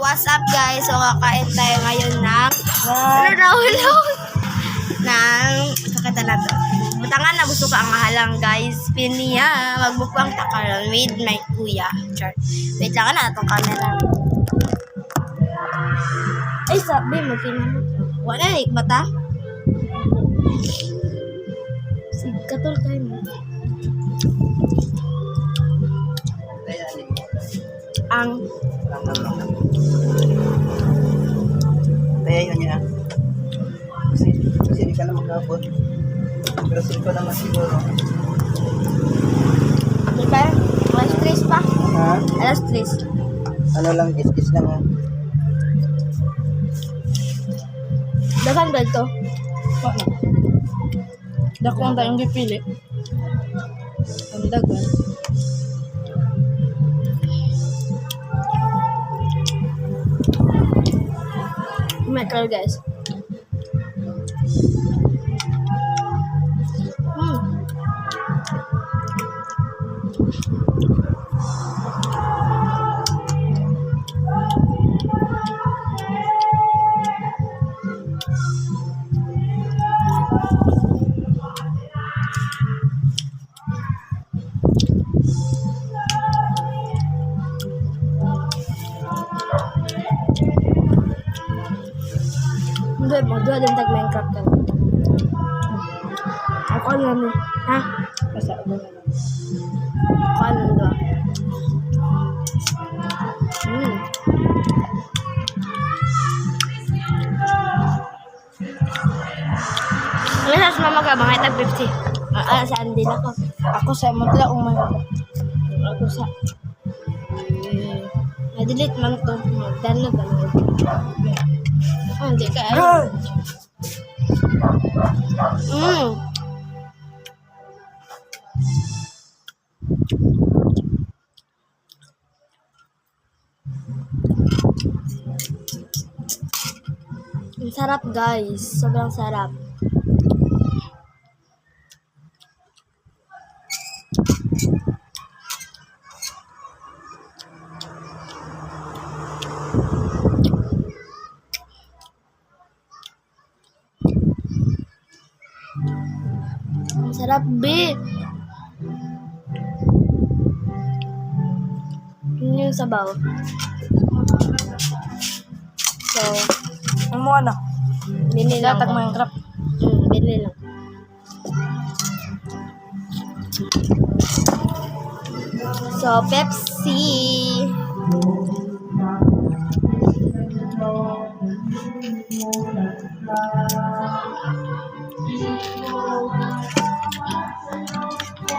what's up guys? So, kakain tayo ngayon ng ano daw lang? Pakita na to. Butangan na gusto ka ang halang guys. Piniya, magbukbang takalan with my kuya. Char. Wait lang na itong camera. Ay, sabi mo, wala na mata? Sige, katol tayo mo. Ang kaya yun niya. Kasi hindi ka na magkabot. Pero sila naman siguro. diba? Alas 3 pa. Ha? Alas 3. Ano lang, is lang ha. Dagan ba ito? Dako ang tayong gipili. Ang dagan. My God, guys. Hindi, magdua din tag-Minecraft ka. Ako ano namin. Ha? Basta ano na lang. Ako ano doon. Ngayon sa mama ka, mga tag 50. Saan din ako? Ako sa mutla umay. Ako sa... Na-delete man to. Mag-download ba na? Oh, hindi ka. Ang sarap guys. Sobrang sarap. Ang sarap, B. Yun yung sabaw. So, Ang mo ano? bili lang. Datag Minecraft. Bili lang. So, Pepsi.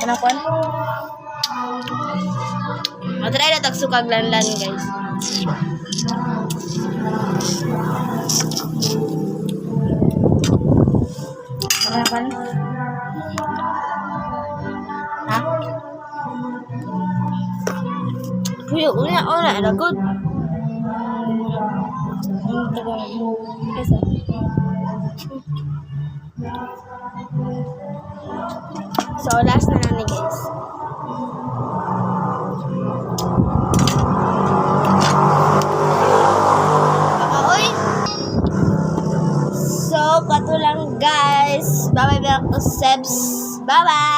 Kanakuan? Matry na tagsukag lanlan, guys. Kanakuan? Ha? Kuya, una, ragod. Ang tagang Kesa. So, last na namin, guys. Oy! So, kato lang, guys. Bye-bye, Sebs. Bye-bye!